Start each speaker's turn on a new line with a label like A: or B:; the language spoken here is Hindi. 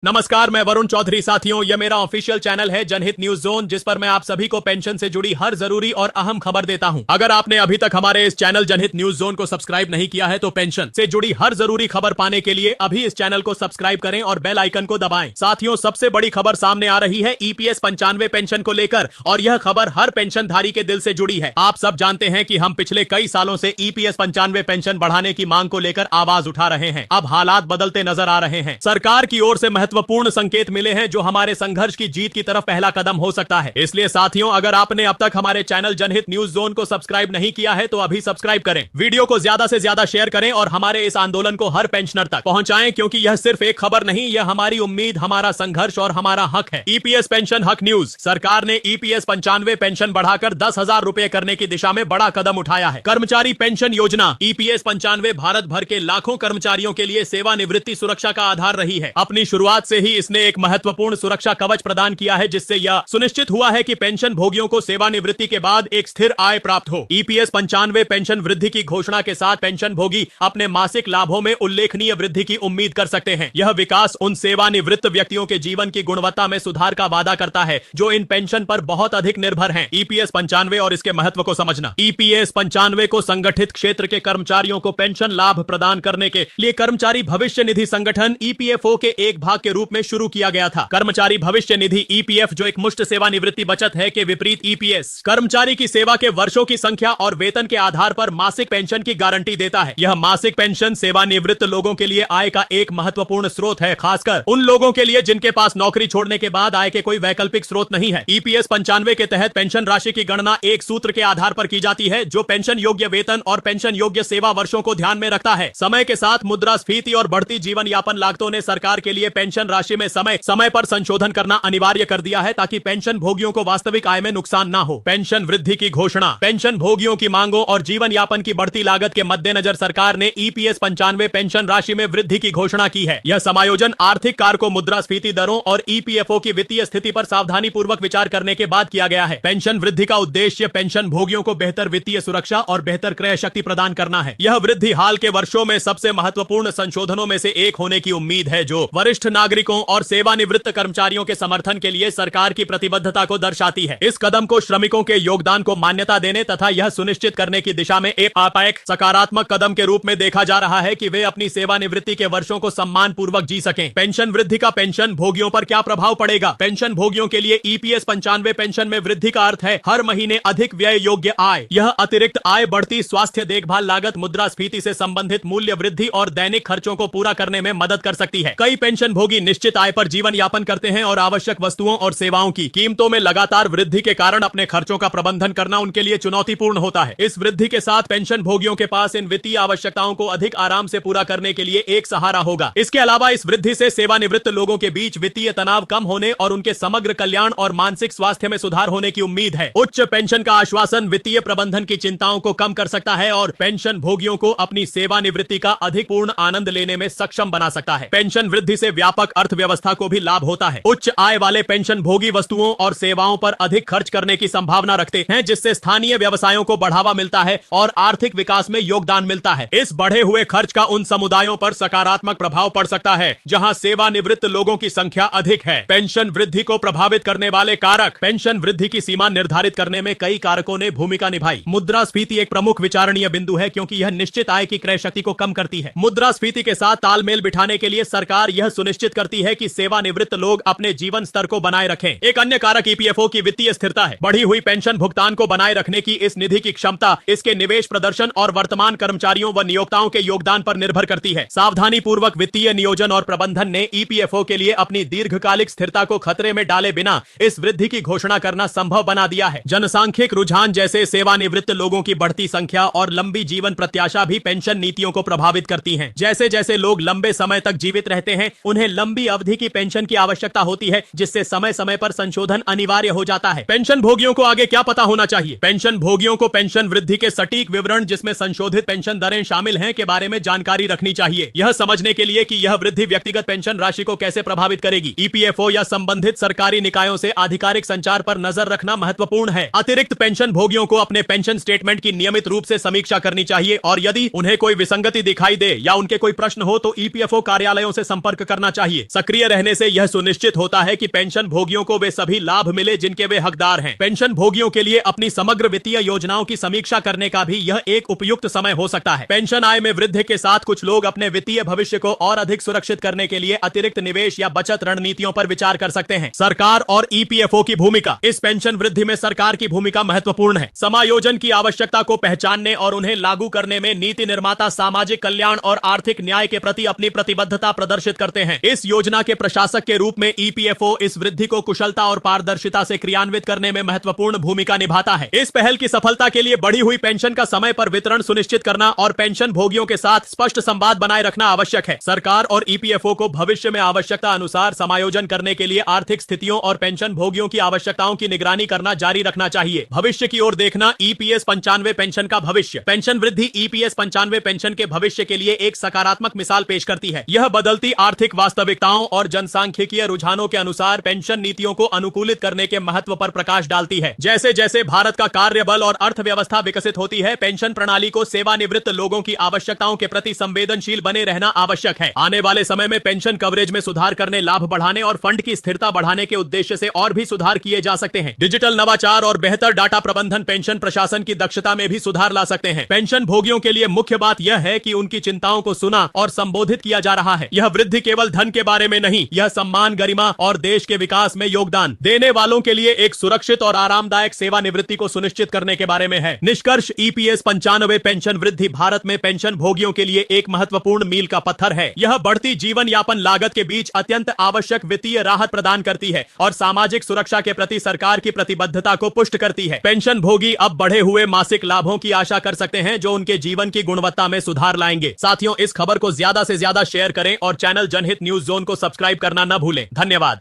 A: नमस्कार, मैं वरुण चौधरी। साथियों, यह मेरा ऑफिशियल चैनल है जनहित न्यूज जोन, जिस पर मैं आप सभी को पेंशन से जुड़ी हर जरूरी और अहम खबर देता हूं। अगर आपने अभी तक हमारे इस चैनल जनहित न्यूज जोन को सब्सक्राइब नहीं किया है तो पेंशन से जुड़ी हर जरूरी खबर पाने के लिए अभी इस चैनल को सब्सक्राइब करें और बेल आइकन को दबाएं। साथियों, सबसे बड़ी खबर सामने आ रही है ईपीएस 95 पेंशन को लेकर, और यह खबर हर पेंशनधारी के दिल से जुड़ी है। आप सब जानते हैं कि हम पिछले कई सालों से ईपीएस 95 पेंशन बढ़ाने की मांग को लेकर आवाज उठा रहे हैं। अब हालात बदलते नजर आ रहे हैं। सरकार की ओर से महत्वपूर्ण संकेत मिले हैं जो हमारे संघर्ष की जीत की तरफ पहला कदम हो सकता है। इसलिए साथियों, अगर आपने अब तक हमारे चैनल जनहित न्यूज जोन को सब्सक्राइब नहीं किया है तो अभी सब्सक्राइब करें, वीडियो को ज्यादा से ज्यादा शेयर करें और हमारे इस आंदोलन को हर पेंशनर तक पहुंचाएं, क्योंकि यह सिर्फ एक खबर नहीं, यह हमारी उम्मीद, हमारा संघर्ष और हमारा हक है। ईपीएस पेंशन हक न्यूज। सरकार ने ईपीएस 95 पेंशन बढ़ाकर 10,000 रुपए करने की दिशा में बड़ा कदम उठाया है। कर्मचारी पेंशन योजना ईपीएस 95 भारत भर के लाखों कर्मचारियों के लिए सेवानिवृत्ति सुरक्षा का आधार रही है। अपनी शुरुआत से ही इसने एक महत्वपूर्ण सुरक्षा कवच प्रदान किया है, जिससे यह सुनिश्चित हुआ है कि पेंशन भोगियों को सेवानिवृत्ति के बाद एक स्थिर आय प्राप्त हो। ईपीएस 95 पेंशन वृद्धि की घोषणा के साथ पेंशन भोगी अपने मासिक लाभों में उल्लेखनीय वृद्धि की उम्मीद कर सकते हैं। यह विकास उन सेवानिवृत्त व्यक्तियों के जीवन की गुणवत्ता में सुधार का वादा करता है जो इन पेंशन पर बहुत अधिक निर्भर हैं। ईपीएस 95 और इसके महत्व को समझना। ईपीएस 95 को संगठित क्षेत्र के कर्मचारियों को पेंशन लाभ प्रदान करने के लिए कर्मचारी भविष्य निधि संगठन ईपीएफओ के एक भाग के रूप में शुरू किया गया था। कर्मचारी भविष्य निधि ईपीएफ, जो एक मुश्त सेवानिवृत्ति बचत है, के विपरीत ईपीएस कर्मचारी की सेवा के वर्षों की संख्या और वेतन के आधार पर मासिक पेंशन की गारंटी देता है। यह मासिक पेंशन सेवानिवृत्त लोगों के लिए आय का एक महत्वपूर्ण स्रोत है, खासकर उन लोगों के लिए जिनके पास नौकरी छोड़ने के बाद आय के कोई वैकल्पिक स्रोत नहीं है। ईपीएस 95 के तहत पेंशन राशि की गणना एक सूत्र के आधार पर की जाती है, जो पेंशन योग्य वेतन और पेंशन योग्य सेवा वर्षों को ध्यान में रखता है। समय के साथ मुद्रास्फीति और बढ़ती जीवन यापन लागतों ने सरकार के लिए पेंशन राशि में समय समय पर संशोधन करना अनिवार्य कर दिया है, ताकि पेंशन भोगियों को वास्तविक आय में नुकसान ना हो। पेंशन वृद्धि की घोषणा। पेंशन भोगियों की मांगों और जीवन यापन की बढ़ती लागत के मद्देनजर सरकार ने ईपीएस 95 पेंशन राशि में वृद्धि की घोषणा की है। यह समायोजन आर्थिक कारकों, मुद्रास्फीति दरों और ईपीएफओ की वित्तीय स्थिति पर सावधानी पूर्वक विचार करने के बाद किया गया है। पेंशन वृद्धि का उद्देश्य पेंशन भोगियों को बेहतर वित्तीय सुरक्षा और बेहतर क्रय शक्ति प्रदान करना है। यह वृद्धि हाल के वर्षों में सबसे महत्वपूर्ण संशोधनों में से एक होने की उम्मीद है, जो वरिष्ठ नागरिकों और सेवानिवृत्त कर्मचारियों के समर्थन के लिए सरकार की प्रतिबद्धता को दर्शाती है। इस कदम को श्रमिकों के योगदान को मान्यता देने तथा यह सुनिश्चित करने की दिशा में एक आपायक सकारात्मक कदम के रूप में देखा जा रहा है कि वे अपनी सेवानिवृत्ति के वर्षों को सम्मान पूर्वक जी सकें। पेंशन वृद्धि का पेंशन भोगियों पर क्या प्रभाव पड़ेगा? पेंशन भोगियों के लिए ईपीएस 95 पेंशन में वृद्धि का अर्थ है हर महीने अधिक व्यय योग्य आय। यह अतिरिक्त आय बढ़ती स्वास्थ्य देखभाल लागत, मुद्रास्फीति से संबंधित मूल्य वृद्धि और दैनिक खर्चों को पूरा करने में मदद कर सकती है। कई पेंशन भोगी निश्चित आय पर जीवन यापन करते हैं और आवश्यक वस्तुओं और सेवाओं की कीमतों में लगातार वृद्धि के कारण अपने खर्चों का प्रबंधन करना उनके लिए चुनौतीपूर्ण होता है। इस वृद्धि के साथ पेंशन भोगियों के पास इन वित्तीय आवश्यकताओं को अधिक आराम से पूरा करने के लिए एक सहारा होगा। इसके अलावा इस वृद्धि से सेवानिवृत्त लोगों के बीच वित्तीय तनाव कम होने और उनके समग्र कल्याण और मानसिक स्वास्थ्य में सुधार होने की उम्मीद है। उच्च पेंशन का आश्वासन वित्तीय प्रबंधन की चिंताओं को कम कर सकता है और पेंशन भोगियों को अपनी सेवानिवृत्ति का अधिक पूर्ण आनंद लेने में सक्षम बना सकता है। पेंशन वृद्धि से व्यापक अर्थव्यवस्था को भी लाभ होता है। उच्च आय वाले पेंशन भोगी वस्तुओं और सेवाओं पर अधिक खर्च करने की संभावना रखते हैं, जिससे स्थानीय व्यवसायों को बढ़ावा मिलता है और आर्थिक विकास में योगदान मिलता है। इस बढ़े हुए खर्च का उन समुदायों पर सकारात्मक प्रभाव पड़ सकता है जहां सेवानिवृत्त लोगों की संख्या अधिक है। पेंशन वृद्धि को प्रभावित करने वाले कारक। पेंशन वृद्धि की सीमा निर्धारित करने में कई कारकों ने भूमिका निभाई। मुद्रास्फीति एक प्रमुख विचारणीय बिंदु है, क्योंकि यह निश्चित आय की क्रय शक्ति को कम करती है। मुद्रास्फीति के साथ तालमेल बिठाने के लिए सरकार यह सुनिश्चित करती है कि सेवानिवृत्त लोग अपने जीवन स्तर को बनाए रखें। एक अन्य कारक ईपीएफओ की वित्तीय स्थिरता है। बढ़ी हुई पेंशन भुगतान को बनाए रखने की इस निधि की क्षमता इसके निवेश प्रदर्शन और वर्तमान कर्मचारियों व नियोक्ताओं के योगदान पर निर्भर करती है। सावधानी पूर्वक वित्तीय नियोजन और प्रबंधन ने ईपीएफओ के लिए अपनी दीर्घकालिक स्थिरता को खतरे में डाले बिना इस वृद्धि की घोषणा करना संभव बना दिया है। जनसांख्यिक रुझान जैसे सेवानिवृत्त लोगों की बढ़ती संख्या और लंबी जीवन प्रत्याशा भी पेंशन नीतियों को प्रभावित करती हैं। जैसे जैसे लोग लंबे समय तक जीवित रहते हैं, उन्हें लंबी अवधि की पेंशन की आवश्यकता होती है, जिससे समय समय पर संशोधन अनिवार्य हो जाता है। पेंशन भोगियों को आगे क्या पता होना चाहिए? पेंशन भोगियों को पेंशन वृद्धि के सटीक विवरण, जिसमें संशोधित पेंशन दरें शामिल हैं, के बारे में जानकारी रखनी चाहिए। यह समझने के लिए कि यह वृद्धि व्यक्तिगत पेंशन राशि को कैसे प्रभावित करेगी। ईपीएफओ या संबंधित सरकारी निकायों से आधिकारिक संचार पर नजर रखना महत्वपूर्ण है। अतिरिक्त पेंशन भोगियों को अपने पेंशन स्टेटमेंट की नियमित रूप से समीक्षा करनी चाहिए और यदि उन्हें कोई विसंगति दिखाई दे या उनके कोई प्रश्न हो तो ईपीएफओ कार्यालयों से संपर्क करना चाहिए। चाहिए। सक्रिय रहने से यह सुनिश्चित होता है कि पेंशन भोगियों को वे सभी लाभ मिले जिनके वे हकदार हैं। पेंशन भोगियों के लिए अपनी समग्र वित्तीय योजनाओं की समीक्षा करने का भी यह एक उपयुक्त समय हो सकता है। पेंशन आय में वृद्धि के साथ कुछ लोग अपने वित्तीय भविष्य को और अधिक सुरक्षित करने के लिए अतिरिक्त निवेश या बचत रणनीतियों पर विचार कर सकते हैं। सरकार और ईपीएफओ की भूमिका। इस पेंशन वृद्धि में सरकार की भूमिका महत्वपूर्ण है। समायोजन की आवश्यकता को पहचानने और उन्हें लागू करने में नीति निर्माता सामाजिक कल्याण और आर्थिक न्याय के प्रति अपनी प्रतिबद्धता प्रदर्शित करते हैं। इस योजना के प्रशासक के रूप में ईपीएफओ इस वृद्धि को कुशलता और पारदर्शिता से क्रियान्वित करने में महत्वपूर्ण भूमिका निभाता है। इस पहल की सफलता के लिए बढ़ी हुई पेंशन का समय पर वितरण सुनिश्चित करना और पेंशन भोगियों के साथ स्पष्ट संवाद बनाए रखना आवश्यक है। सरकार और ईपीएफओ को भविष्य में आवश्यकता अनुसार समायोजन करने के लिए आर्थिक स्थितियों और पेंशन भोगियों की आवश्यकताओं की निगरानी करना जारी रखना चाहिए। भविष्य की ओर देखना। ईपीएस 95 पेंशन का भविष्य। पेंशन वृद्धि ईपीएस 95 पेंशन के भविष्य के लिए एक सकारात्मक मिसाल पेश करती है। यह बदलती आर्थिक वास्तविकताओं और जनसांख्यिकीय रुझानों के अनुसार पेंशन नीतियों को अनुकूलित करने के महत्व पर प्रकाश डालती है। जैसे जैसे भारत का कार्यबल और अर्थव्यवस्था विकसित होती है, पेंशन प्रणाली को सेवानिवृत्त लोगों की आवश्यकताओं के प्रति संवेदनशील बने रहना आवश्यक है। आने वाले समय में पेंशन कवरेज में सुधार करने, लाभ बढ़ाने और फंड की स्थिरता बढ़ाने के उद्देश्य से और भी सुधार किए जा सकते हैं। डिजिटल नवाचार और बेहतर डाटा प्रबंधन पेंशन प्रशासन की दक्षता में भी सुधार ला सकते हैं। पेंशन भोगियों के लिए मुख्य बात यह है कि उनकी चिंताओं को सुना और संबोधित किया जा रहा है। यह वृद्धि केवल धन के बारे में नहीं, यह सम्मान, गरिमा और देश के विकास में योगदान देने वालों के लिए एक सुरक्षित और आरामदायक सेवानिवृत्ति को सुनिश्चित करने के बारे में है। निष्कर्ष, ईपीएस 95 पेंशन वृद्धि भारत में पेंशन भोगियों के लिए एक महत्वपूर्ण मील का पत्थर है। यह बढ़ती जीवन यापन लागत के बीच अत्यंत आवश्यक वित्तीय राहत प्रदान करती है और सामाजिक सुरक्षा के प्रति सरकार की प्रतिबद्धता को पुष्ट करती है। पेंशन भोगी अब बढ़े हुए मासिक लाभों की आशा कर सकते हैं जो उनके जीवन की गुणवत्ता में सुधार लाएंगे। साथियों, इस खबर को ज्यादा से ज्यादा शेयर करें और चैनल जनहित न्यूज जोन को सब्सक्राइब करना न भूलें। धन्यवाद।